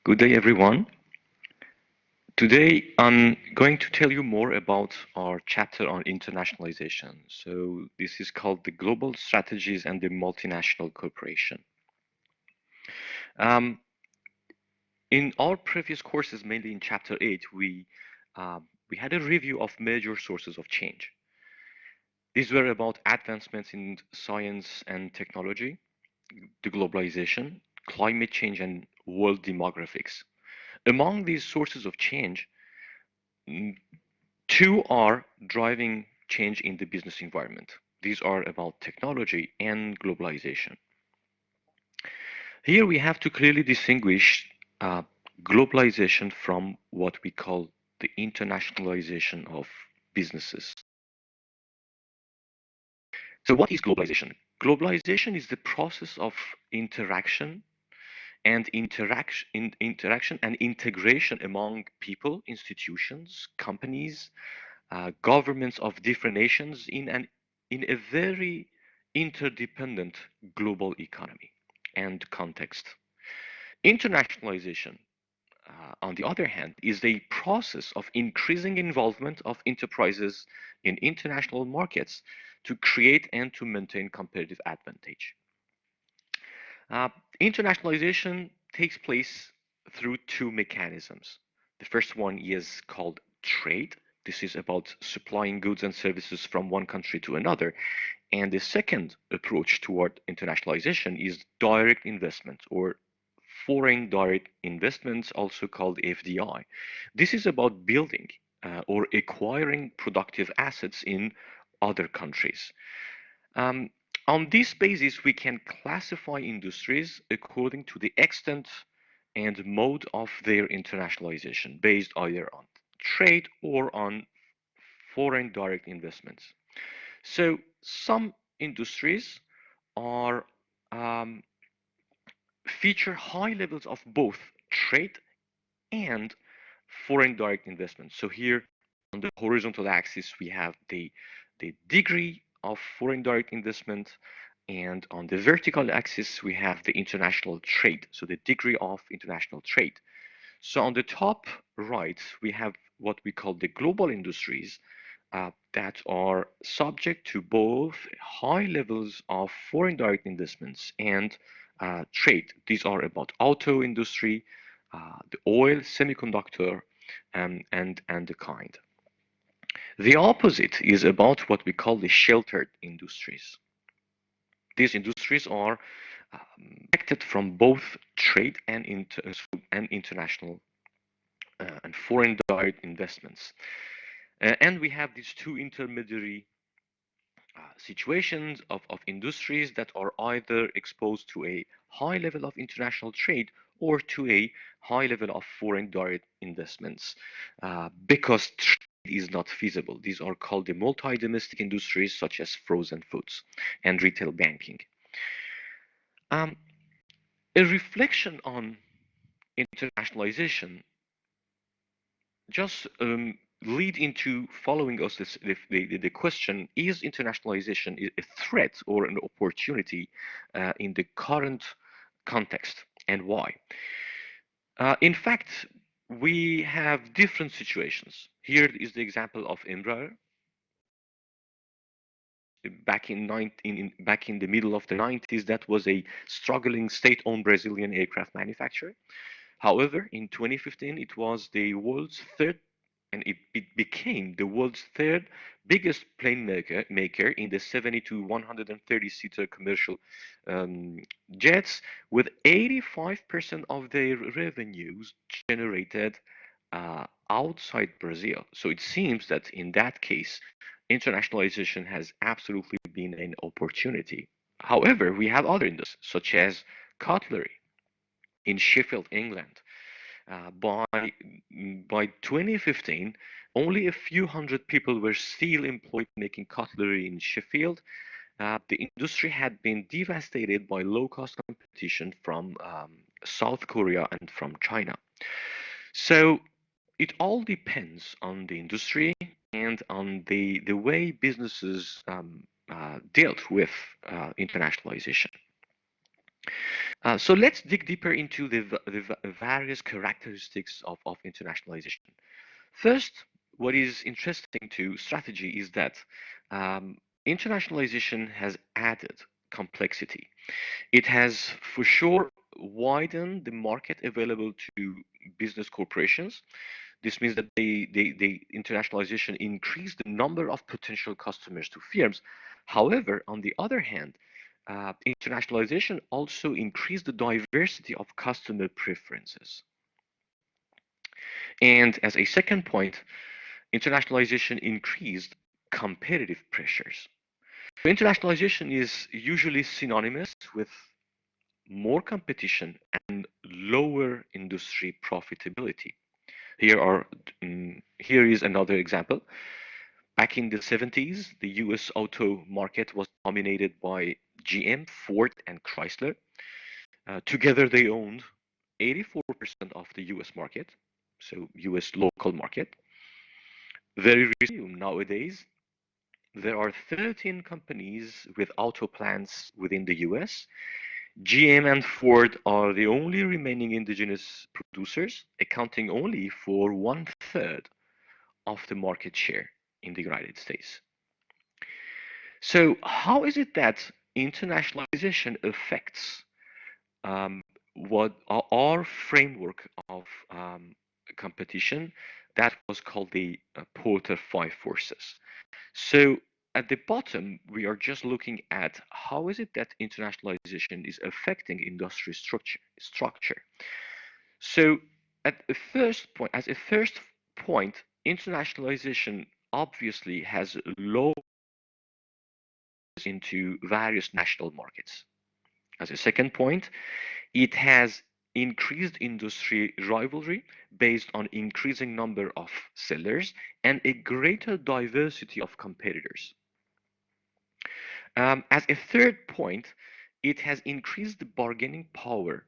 Good day, everyone. Today, I'm going to tell you more about our chapter on internationalization. So, this is called the Global Strategies and the Multinational Corporation. Um, in our previous courses, mainly in Chapter 8, we had a review of major sources of change. These were about advancements in science and technology, the globalization, climate change, and world demographics. Among these sources of change, mm, two are driving change in the business environment. These are about technology and globalization. Here we have to clearly distinguish uh, globalization from what we call the internationalization of businesses. So, what is globalization? Globalization is the process of interaction interaction and integration among people, institutions, companies, governments of different nations in a very interdependent global economy and context. Internationalization, on the other hand, is a process of increasing involvement of enterprises in international markets to create and to maintain competitive advantage. Uh, Internationalization takes place through two mechanisms. The first one is called trade. This is about supplying goods and services from one country to another. And the second approach toward internationalization is direct investment or foreign direct investments, also called FDI. This is about building or acquiring productive assets in other countries. Um, on this basis, we can classify industries according to the extent and mode of their internationalization, based either on trade or on foreign direct investments. So some industries are um, feature high levels of both trade and foreign direct investment. So here on the horizontal axis, we have the degree of foreign direct investment, and on the vertical axis, we have the international trade, so the degree of international trade. So on the top right, we have what we call the global industries that are subject to both high levels of foreign direct investments and trade. These are about auto industry, the oil, semiconductor, and the kind. The opposite is about what we call the sheltered industries. These industries are protected from both trade and international and foreign direct investments. And we have these two intermediary situations of industries that are either exposed to a high level of international trade or to a high level of foreign direct investments because trade is not feasible. These are called the multi-domestic industries such as frozen foods and retail banking. Um, a reflection on internationalization just lead into following us the question, is internationalization a threat or an opportunity in the current context, and why? In fact, we have different situations. Here is the example of Embraer. Back in the middle of the 90s, that was a struggling state-owned Brazilian aircraft manufacturer. However, in 2015, it was the world's third, and it became the world's third biggest plane maker in the 70 to 130 seater commercial um, jets, with 85% of their revenues generated outside Brazil. So it seems that in that case, internationalization has absolutely been an opportunity. However, we have other industries, such as cutlery in Sheffield, England. By 2015, only a few hundred people were still employed making cutlery in Sheffield. The industry had been devastated by low-cost competition from South Korea and from China. So it all depends on the industry and on the way businesses dealt with internationalization. So let's dig deeper into the various characteristics of internationalization. First, what is interesting to strategy is that um, internationalization has added complexity. It has for sure widened the market available to business corporations. This means that they internationalization increased the number of potential customers to firms. However, on the other hand, internationalization also increased the diversity of customer preferences. And as a second point, internationalization increased competitive pressures. Internationalization is usually synonymous with more competition and lower industry profitability. Here is another example. Back in the 70s, the US auto market was dominated by GM, Ford, and Chrysler. Together, they owned 84% of the US market, so US local market. Very recently, nowadays, there are 13 companies with auto plants within the US. GM and Ford are the only remaining indigenous producers, accounting only for one third of the market share in the United States. So, how is it that internationalization affects what our framework of competition that was called the Porter Five Forces? So, at the bottom, we are just looking at how is it that internationalization is affecting industry structure. So, as a first point, internationalization obviously has low into various national markets. As a second point, it has increased industry rivalry based on increasing number of sellers and a greater diversity of competitors. As a third point, it has increased the bargaining power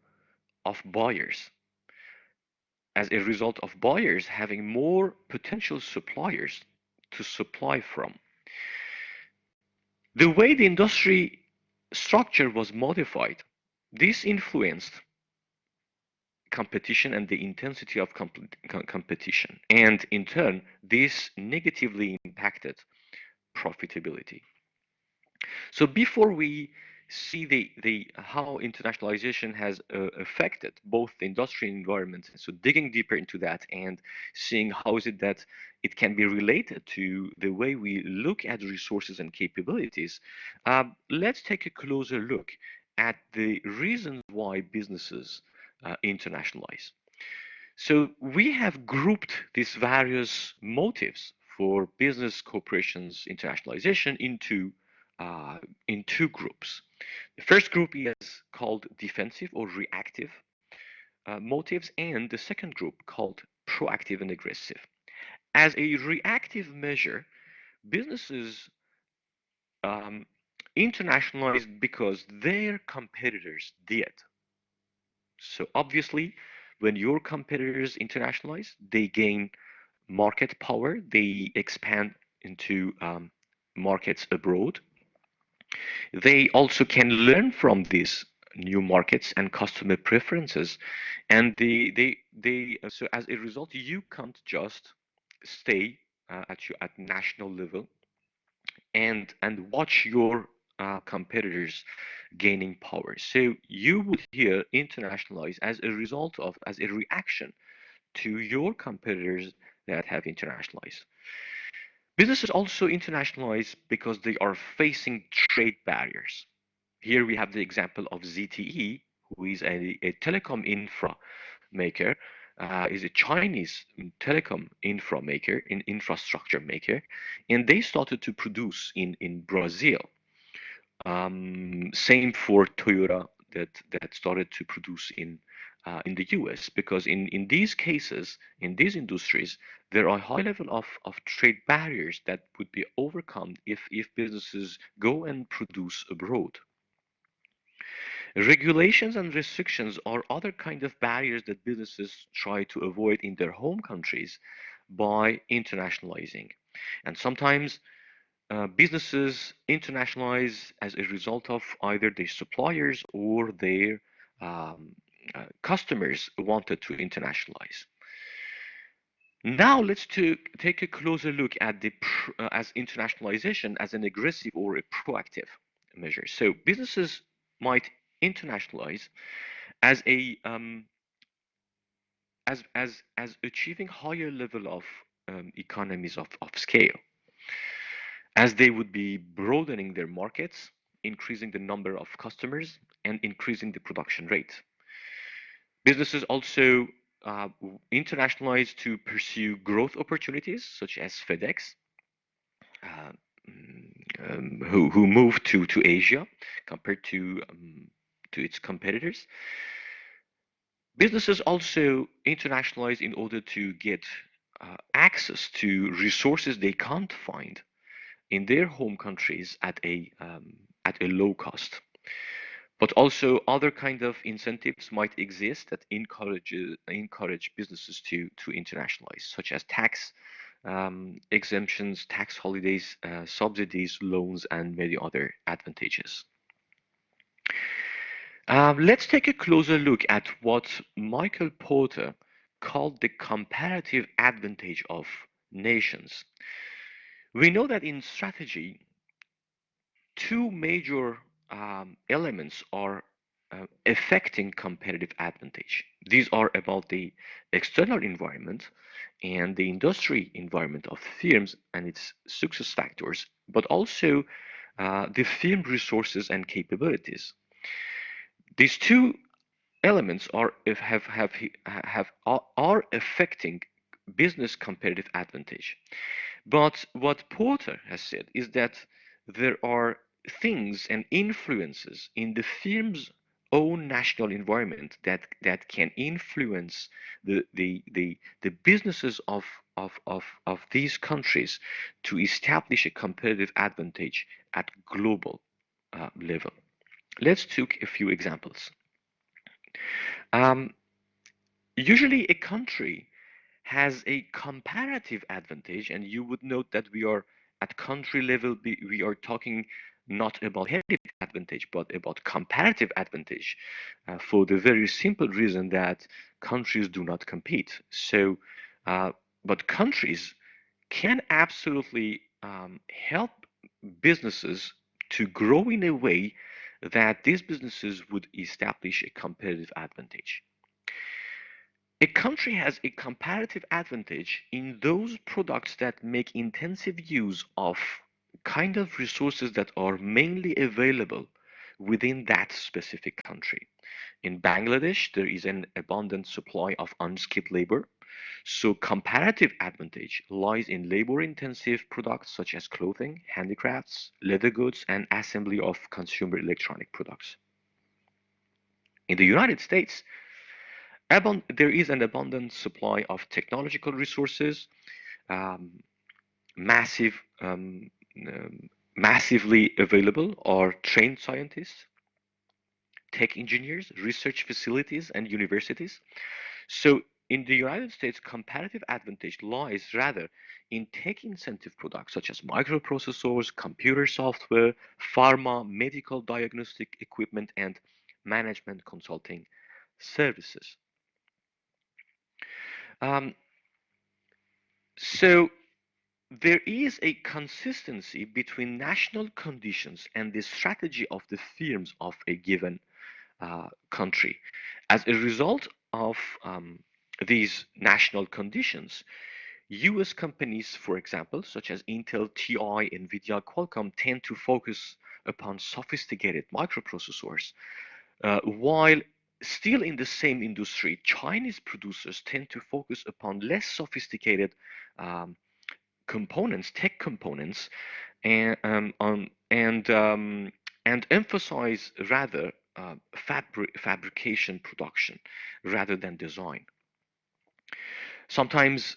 of buyers as a result of buyers having more potential suppliers to supply from. The way the industry structure was modified, this influenced competition and the intensity of competition. And in turn, this negatively impacted profitability. So before we see the how internationalization has affected both the industry and environment, so digging deeper into that and seeing how is it that it can be related to the way we look at resources and capabilities, let's take a closer look at the reasons why businesses internationalize. So we have grouped these various motives for business corporations internationalization uh, in two groups. The first group is called defensive or reactive motives, and the second group called proactive and aggressive. As a reactive measure, businesses um, internationalized because their competitors did. So obviously, when your competitors internationalize, they gain market power, they expand into markets abroad. They also can learn from these new markets and customer preferences, and so as a result, you can't just stay at national level and watch your competitors gaining power. So you would here internationalize as a result of as a reaction to your competitors that have internationalized. Businesses also internationalize because they are facing trade barriers. Here we have the example of ZTE, who is a telecom infra maker, is a Chinese telecom infra maker, in infrastructure maker, and they started to produce in Brazil. Same for Toyota that started to produce in the US, because in these cases, in these industries, there are high level of trade barriers that would be overcome if businesses go and produce abroad. Regulations and restrictions are other kind of barriers that businesses try to avoid in their home countries by internationalizing. And sometimes businesses internationalize as a result of either their suppliers or their um, customers wanted to internationalize. Now let's take a closer look at the as internationalization as an aggressive or a proactive measure. So businesses might internationalize as a as achieving higher level of economies of scale, as they would be broadening their markets, increasing the number of customers, and increasing the production rate. Businesses also internationalize to pursue growth opportunities, such as FedEx, uh, who moved to Asia compared to its competitors. Businesses also internationalize in order to get access to resources they can't find in their home countries at a low cost. But also other kind of incentives might exist that encourage businesses to internationalize, such as tax exemptions, tax holidays, subsidies, loans, and many other advantages. Let's take a closer look at what Michael Porter called the comparative advantage of nations. We know that in strategy, two major elements are affecting competitive advantage. These are about the external environment and the industry environment of firms and its success factors, but also the firm resources and capabilities. These two elements are are affecting business competitive advantage. But what Porter has said is that there are things and influences in the firm's own national environment that can influence the businesses of these countries to establish a competitive advantage at global level. Let's take a few examples. Um, Usually, a country has a comparative advantage, and you would note that we are at country level, we are talking not about competitive advantage, but about comparative advantage for the very simple reason that countries do not compete. So, but countries can absolutely help businesses to grow in a way that these businesses would establish a competitive advantage. A country has a comparative advantage in those products that make intensive use of kind of resources that are mainly available within that specific country. In Bangladesh, there is an abundant supply of unskilled labor. So comparative advantage lies in labor-intensive products such as clothing, handicrafts, leather goods, and assembly of consumer electronic products. In the United States, there is an abundant supply of technological resources, um, massive, massively available are trained scientists, tech engineers, research facilities, and universities. So in the United States, comparative advantage lies rather in tech incentive products such as microprocessors, computer software, pharma, medical diagnostic equipment, and management consulting services. Um, so there is a consistency between national conditions and the strategy of the firms of a given country. As a result of these national conditions, US companies, for example, such as Intel, TI, NVIDIA, Qualcomm, tend to focus upon sophisticated microprocessors, while still in the same industry, Chinese producers tend to focus upon less sophisticated um, components, tech components, and and emphasize rather fabrication production rather than design. Sometimes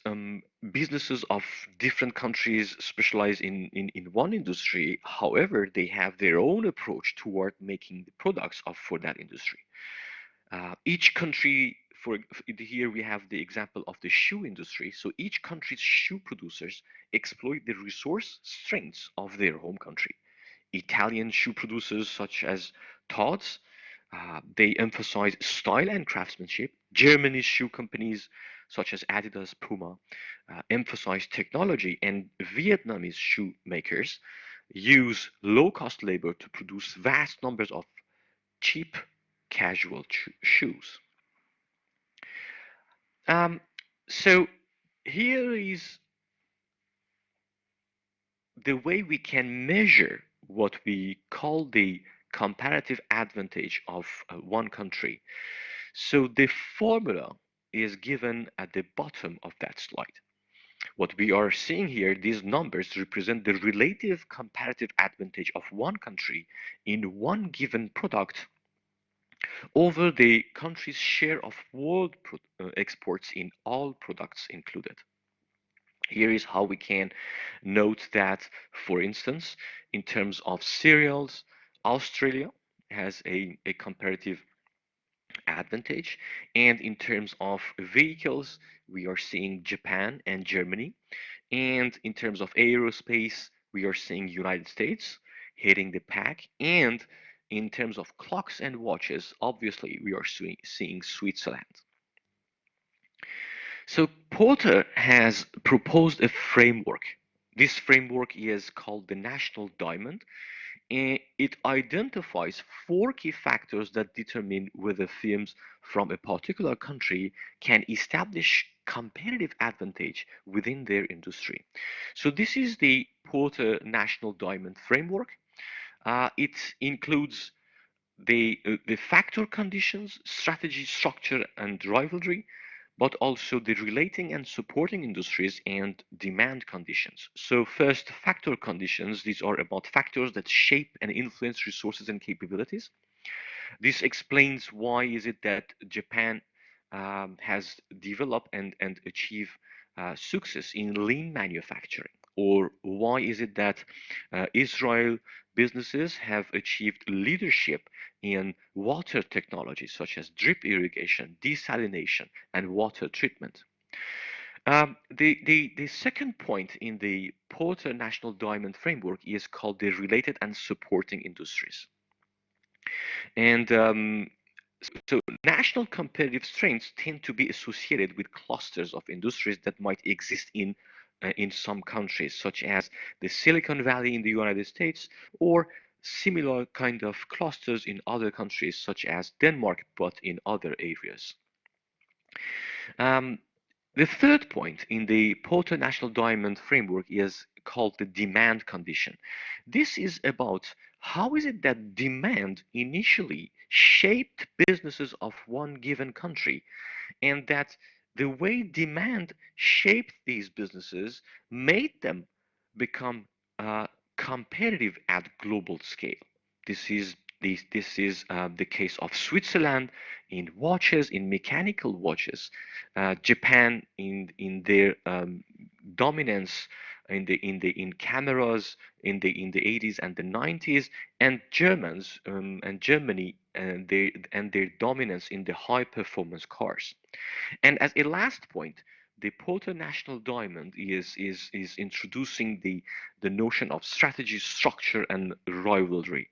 businesses of different countries specialize in one industry. However, they have their own approach toward making the products of for that industry. Each country, here we have the example of the shoe industry. So each country's shoe producers exploit the resource strengths of their home country. Italian shoe producers such as Tod's They emphasize style and craftsmanship. Germany's shoe companies, such as Adidas, Puma, emphasize technology, and Vietnamese shoemakers use low-cost labor to produce vast numbers of cheap casual shoes. Um, so here is the way we can measure what we call the comparative advantage of one country. So the formula is given at the bottom of that slide. What we are seeing here, these numbers represent the relative comparative advantage of one country in one given product over the country's share of world exports in all products included. Here is how we can note that, for instance, in terms of cereals, Australia has a comparative advantage, and in terms of vehicles, we are seeing Japan and Germany, and in terms of aerospace, we are seeing United States hitting the pack, and in terms of clocks and watches, obviously, we are seeing Switzerland. So Porter has proposed a framework. This framework is called the National Diamond, and it identifies four key factors that determine whether firms from a particular country can establish competitive advantage within their industry. So this is the Porter National Diamond Framework. It includes the factor conditions, strategy, structure, and rivalry, but also the relating and supporting industries and demand conditions. So first, factor conditions. These are about factors that shape and influence resources and capabilities. This explains why is it that Japan has developed and achieved success in lean manufacturing, or why is it that Israel businesses have achieved leadership in water technology such as drip irrigation, desalination, and water treatment. The second point in the Porter National Diamond Framework is called the related and supporting industries. And so national competitive strengths tend to be associated with clusters of industries that might exist in some countries, such as the Silicon Valley in the United States, or similar kind of clusters in other countries, such as Denmark, but in other areas. Um, the third point in the Porter National Diamond Framework is called the demand condition. This is about how is it that demand initially shaped businesses of one given country, and that the way demand shaped these businesses made them become competitive at global scale. This is the case of Switzerland in watches, in mechanical watches, Japan in their dominance in cameras in the 80s and the 90s, and Germany and their dominance in the high performance cars. And as a last point, the Porter National Diamond is introducing the notion of strategy, structure, and rivalry.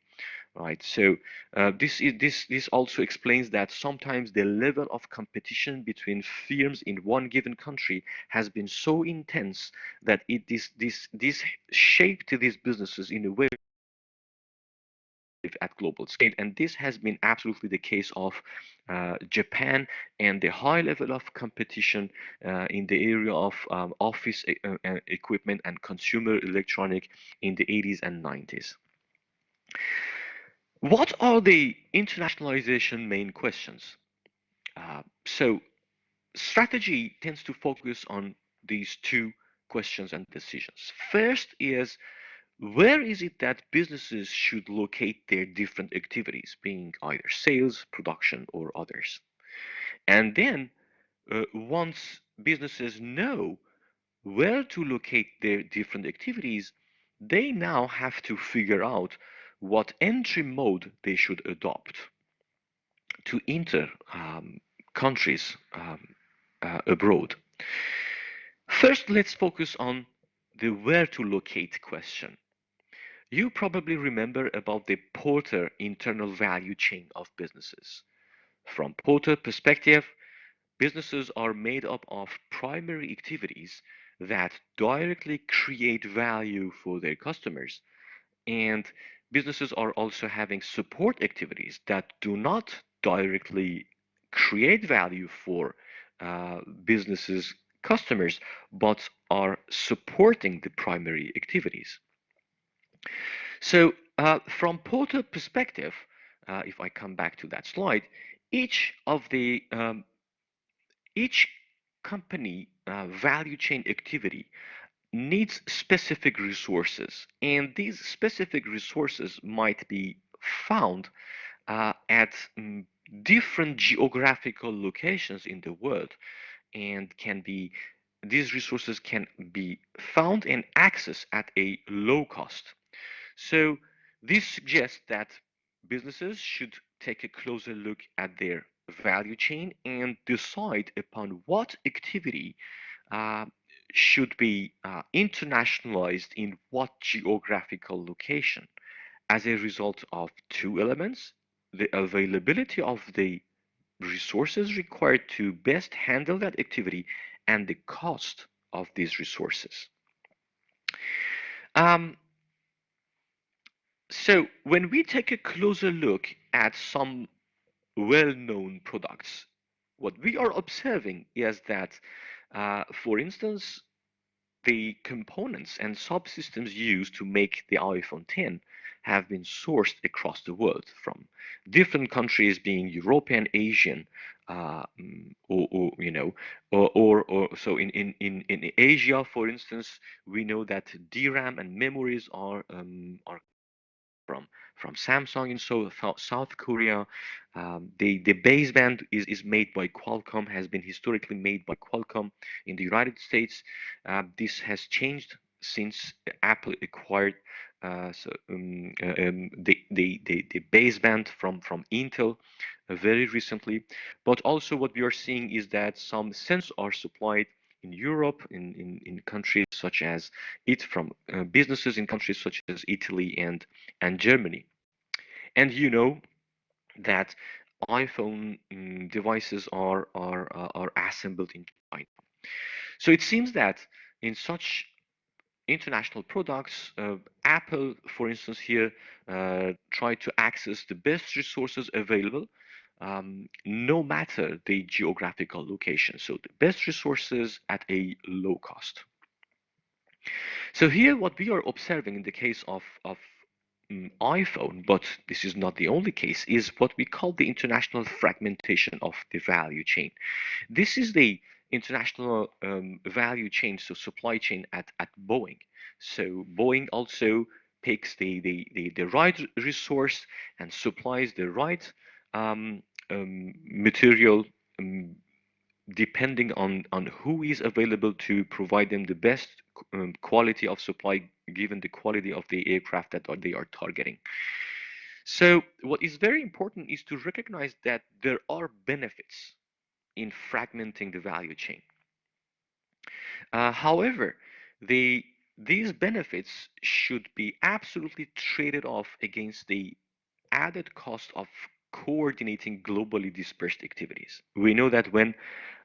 Right. So this also explains that sometimes the level of competition between firms in one given country has been so intense that this shaped these businesses in a way at global scale. And this has been absolutely the case of Japan, and the high level of competition in the area of office equipment and consumer electronic in the 80s and 90s. What are the internationalization main questions? So strategy tends to focus on these two questions and decisions. First is, where is it that businesses should locate their different activities, being either sales, production, or others? And then once businesses know where to locate their different activities, they now have to figure out what entry mode they should adopt to enter countries abroad. First, let's focus on the where to locate question. You probably remember about the Porter internal value chain of businesses. From Porter perspective, businesses are made up of primary activities that directly create value for their customers, and businesses are also having support activities that do not directly create value for businesses' customers, but are supporting the primary activities. So, from Porter perspective, if I come back to that slide, each of the each company value chain activity needs specific resources, and these specific resources might be found at different geographical locations in the world, and can be these resources can be found and accessed at a low cost. So this suggests that businesses should take a closer look at their value chain and decide upon what activity uh, should be internationalized in what geographical location as a result of two elements: the availability of the resources required to best handle that activity and the cost of these resources. Um, so when we take a closer look at some well-known products, what we are observing is that, for instance, the components and subsystems used to make the iPhone 10 have been sourced across the world from different countries, being European, Asian, or so in Asia, for instance, we know that DRAM and memories are from from Samsung in South Korea. The baseband is made by Qualcomm, has been historically made by Qualcomm in the United States. This has changed since Apple acquired the baseband from Intel very recently. But also what we are seeing is that some sensors are supplied in Europe, in countries such as it from businesses in countries such as Italy and Germany. And you know that iPhone devices are assembled in China. So it seems that in such international products, Apple, for instance, here try to access the best resources available, no matter the geographical location. So the best resources at a low cost. So here, what we are observing in the case of iPhone, but this is not the only case, is what we call the international fragmentation of the value chain. This is the international value chain, so supply chain at Boeing. So Boeing also picks the right resource and supplies the right material um, depending on who is available to provide them the best quality of supply given the quality of the aircraft that they are targeting. So what is very important is to recognize that there are benefits in fragmenting the value chain. However, the these benefits should be absolutely traded off against the added cost of coordinating globally dispersed activities. We know that when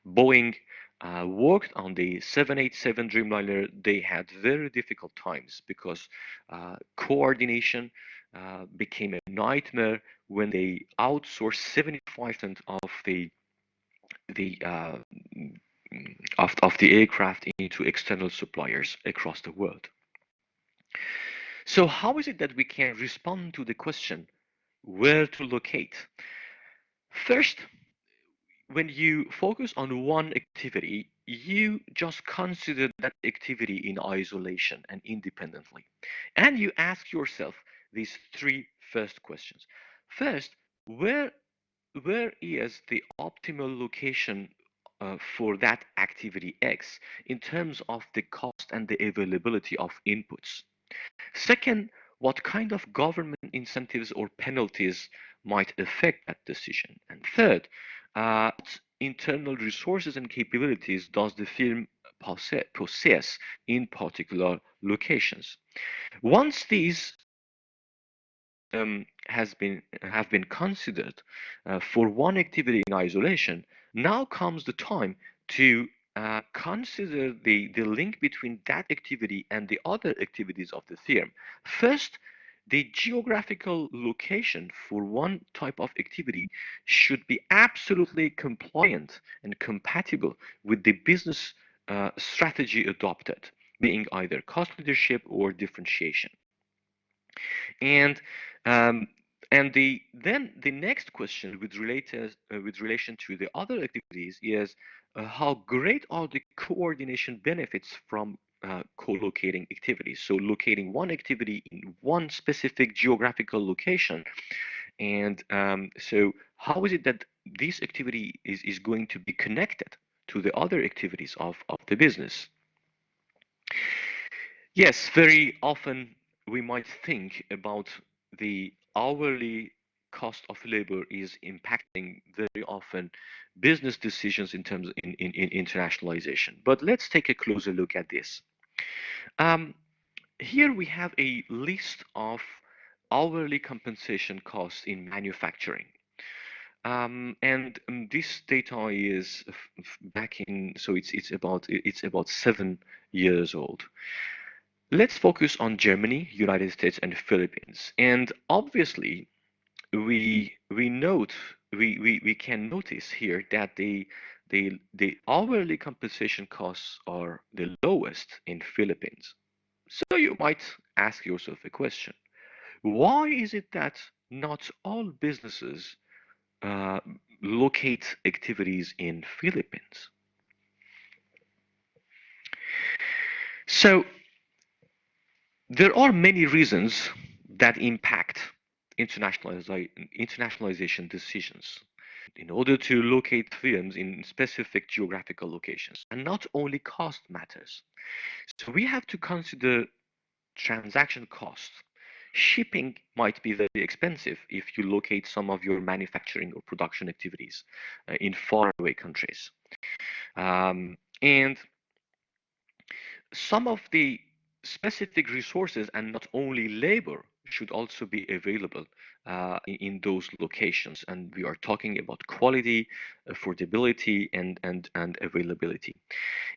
Boeing worked on the 787 Dreamliner, they had very difficult times because coordination became a nightmare when they outsourced 75% the of the aircraft into external suppliers across the world. So how is it that we can respond to the question where to locate? First, when you focus on one activity, you just consider that activity in isolation and independently. And you ask yourself these three first questions. First, where where is the optimal location for that activity X in terms of the cost and the availability of inputs? Second, what kind of government incentives or penalties might affect that decision? And third, what internal resources and capabilities does the firm possess in particular locations? Once these have been considered for one activity in isolation, now comes the time to consider the link between that activity and the other activities of the firm. First, the geographical location for one type of activity should be absolutely compliant and compatible with the business strategy adopted, being either cost leadership or differentiation. And um, the next question with relation to the other activities is how great are the coordination benefits from co-locating activities? So locating one activity in one specific geographical location, and so how is it that this activity is going to be connected to the other activities of the business? Yes, very often we might think about the hourly cost of labor is impacting very often business decisions in terms in internationalization. But let's take a closer look at this. Um, Here we have a list of hourly compensation costs in manufacturing. This data is back in, so it's about 7 years old. Let's focus on Germany, United States, and Philippines. And obviously, we can notice here that the hourly compensation costs are the lowest in Philippines. So you might ask yourself a question: why is it that not all businesses uh, locate activities in Philippines? So there are many reasons that impact internationalization decisions in order to locate firms in specific geographical locations. And not only cost matters. So we have to consider transaction costs. Shipping might be very expensive if you locate some of your manufacturing or production activities in faraway countries. And some of the specific resources and not only labor should also be available in those locations. And we are talking about quality, affordability, and availability.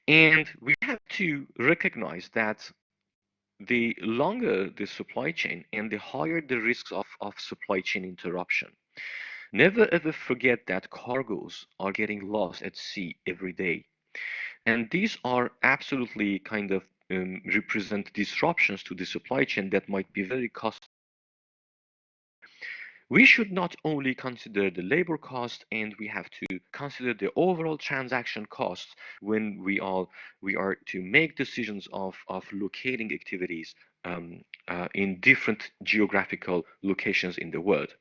And we have to recognize that the longer the supply chain and the higher the risks of supply chain interruption. Never ever forget that cargoes are getting lost at sea every day. And these are absolutely kind of represent disruptions to the supply chain that might be very costly. We should not only consider the labor cost, and we have to consider the overall transaction costs when we are to make decisions of locating activities in different geographical locations in the world.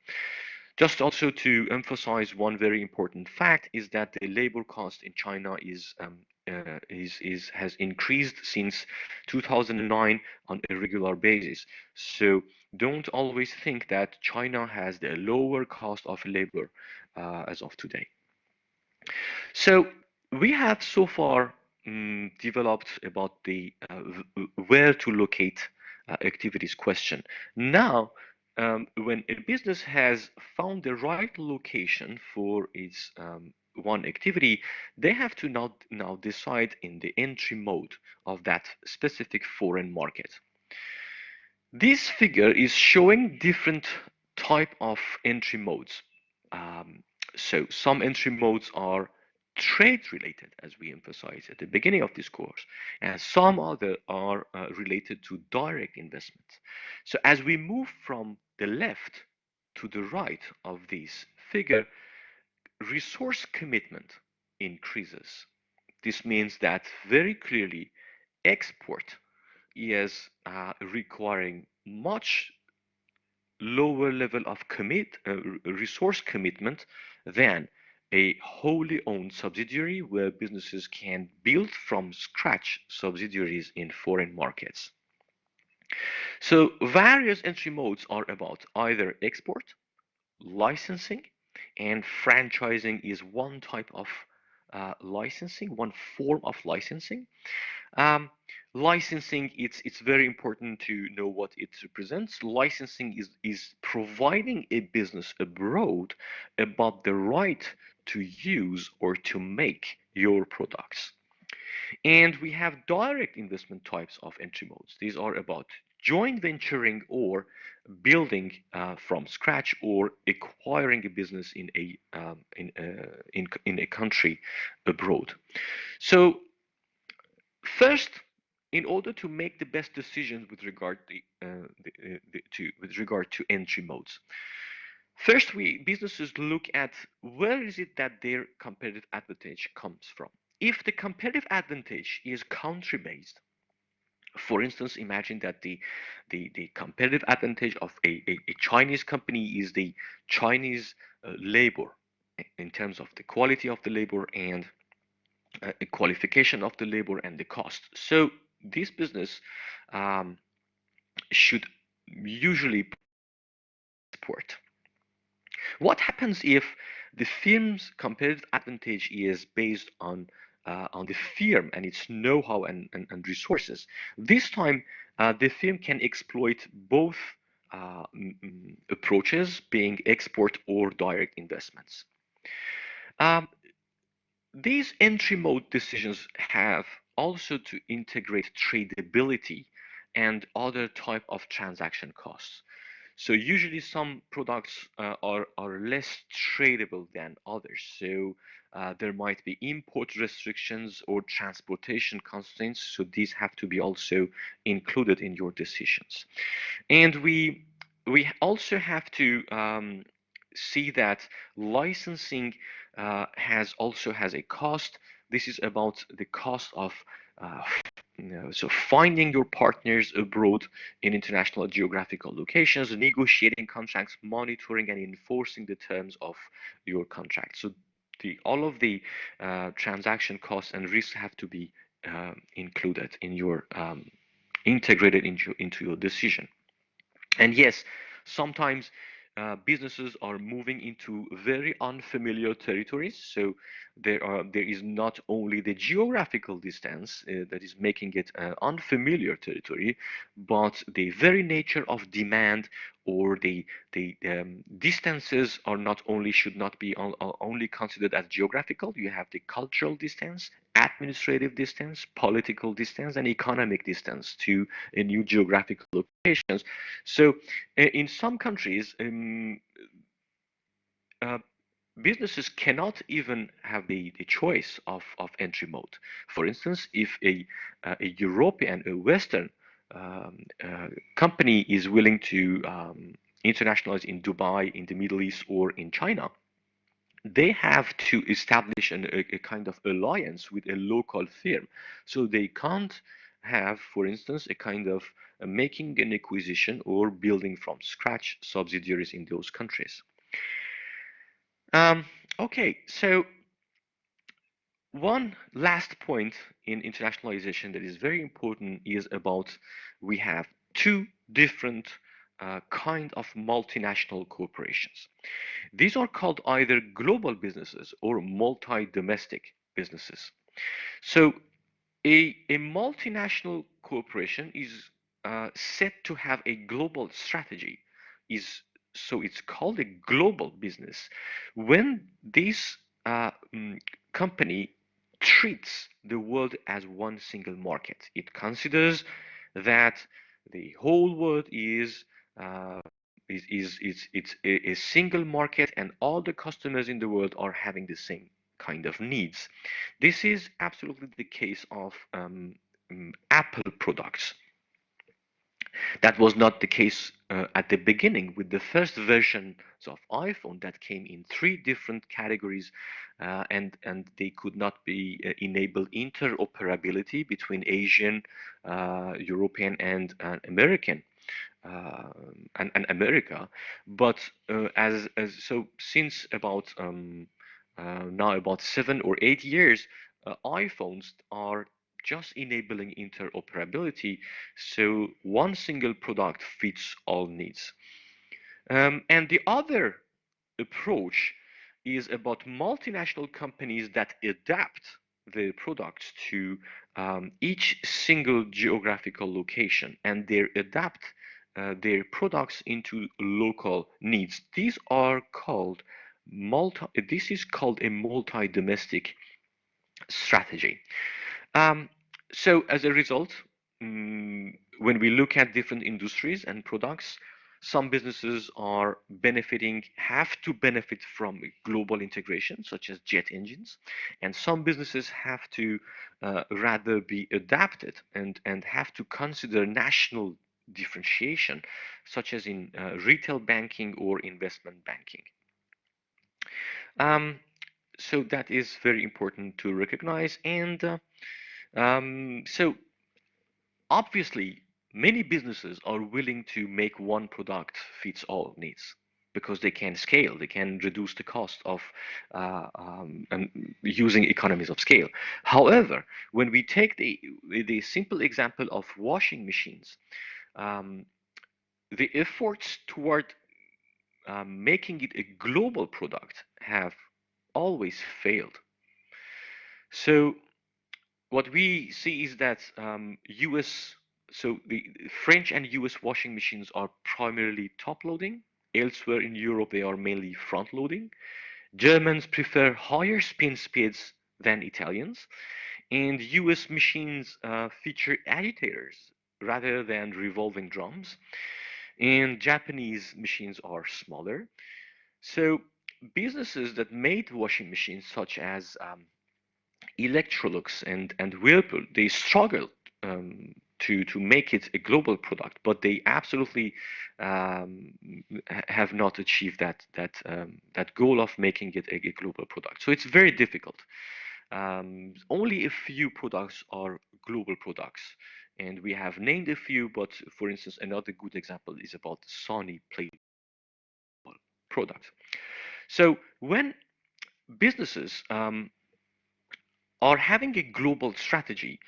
Just also to emphasize one very important fact is that the labor cost in China has increased since 2009 on a regular basis. So don't always think that China has the lower cost of labor as of today. So we have so far developed about the where to locate activities question. Now, when a business has found the right location for its one activity, they have to now decide in the entry mode of that specific foreign market. This figure is showing different type of entry modes. Um, so some entry modes are trade related, as we emphasized at the beginning of this course, and some other are related to direct investment. So as we move from the left to the right of this figure, resource commitment increases. This means that very clearly export is requiring much lower level of resource commitment than a wholly owned subsidiary where businesses can build from scratch subsidiaries in foreign markets. So various entry modes are about either export, licensing, and franchising is one type of licensing, one form of licensing. Um, Licensing, it's very important to know what it represents. Licensing is providing a business abroad about the right to use or to make your products. And we have direct investment types of entry modes. These are about joint venturing or building from scratch or acquiring a business in a country abroad. So first, in order to make the best decisions with regard with regard to entry modes, first we businesses look at where is it that their competitive advantage comes from. If the competitive advantage is country based, for instance, imagine that the competitive advantage of a Chinese company is the Chinese labor in terms of the quality of the labor and qualification of the labor and the cost. So this business um, should usually support. What happens if the firm's competitive advantage is based on the firm and its know-how and resources? This time, the firm can exploit both approaches, being export or direct investments. Um, These entry mode decisions have also to integrate tradability and other type of transaction costs. So usually some products are less tradable than others. So there might be import restrictions or transportation constraints. So these have to be also included in your decisions. And we also have to see that licensing has a cost. This is about the cost of uh, so finding your partners abroad in international geographical locations, negotiating contracts, monitoring and enforcing the terms of your contract. So all of the transaction costs and risks have to be included in your integrated into your decision. And yes, sometimes businesses are moving into very unfamiliar territories. So there is not only the geographical distance that is making it unfamiliar territory, but the very nature of demand or the distances are not only should not be only considered as geographical. You have the cultural distance, administrative distance, political distance, and economic distance to a new geographical locations. So in some countries, uh, businesses cannot even have the choice of entry mode. For instance, if a European, a Western company is willing to internationalize in Dubai, in the Middle East, or in China, they have to establish a kind of alliance with a local firm. So they can't have, for instance, a kind of making an acquisition or building from scratch subsidiaries in those countries. Um, okay, so one last point in internationalization that is very important is about we have two different kind of multinational corporations. These are called either global businesses or multi-domestic businesses. So a multinational corporation is set to have a global strategy. Is so it's called a global business when this company treats the world as one single market. It considers that the whole world uh, it's a single market and all the customers in the world are having the same kind of needs. This is absolutely the case of Apple products. That was not the case at the beginning with the first versions of iPhone that came in three different categories, and they could not be enable interoperability between Asian, European, and American uh, and America. But as so since about now about 7 or 8 years, iPhones are just enabling interoperability, so one single product fits all needs. And the other approach is about multinational companies that adapt their products to each single geographical location, and they adapt their products into local needs. These are called multi. This is called a multi-domestic strategy. Um, so as a result, when we look at different industries and products, some businesses are benefiting, have to benefit from global integration, such as jet engines, and some businesses have to rather be adapted and have to consider national differentiation, such as in retail banking or investment banking. Um, so that is very important to recognize. And so obviously, many businesses are willing to make one product fits all needs because they can scale, they can reduce the cost of using economies of scale. However, when we take the simple example of washing machines, um, the efforts toward making it a global product have always failed. So what we see is that US, so the French and US washing machines are primarily top loading. Elsewhere in Europe, they are mainly front loading. Germans prefer higher spin speeds than Italians, and US machines feature agitators rather than revolving drums, and Japanese machines are smaller. So businesses that made washing machines, such as Electrolux and Whirlpool, they struggled to make it a global product, but they absolutely um, have not achieved that goal of making it a global product. So it's very difficult. Only a few products are global products, and we have named a few. But for instance, another good example is about Sony product. So when businesses are having a global strategy,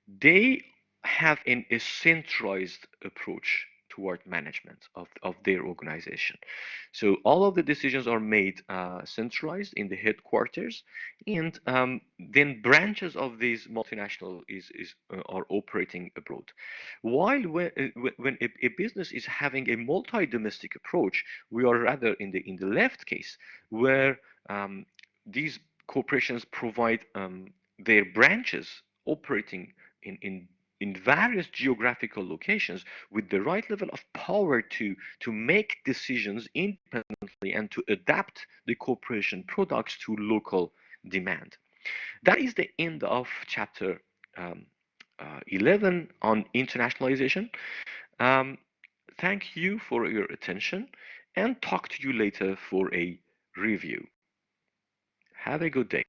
they have a centralized approach toward management of their organization. So all of the decisions are made centralized in the headquarters, and then branches of these multinational are operating abroad. While when a business is having a multi-domestic approach, we are rather in the left case, where these corporations provide their branches operating in in various geographical locations with the right level of power to make decisions independently and to adapt the corporation products to local demand. That is the end of chapter 11 on internationalization. Um, Thank you for your attention and talk to you later for a review. Have a good day.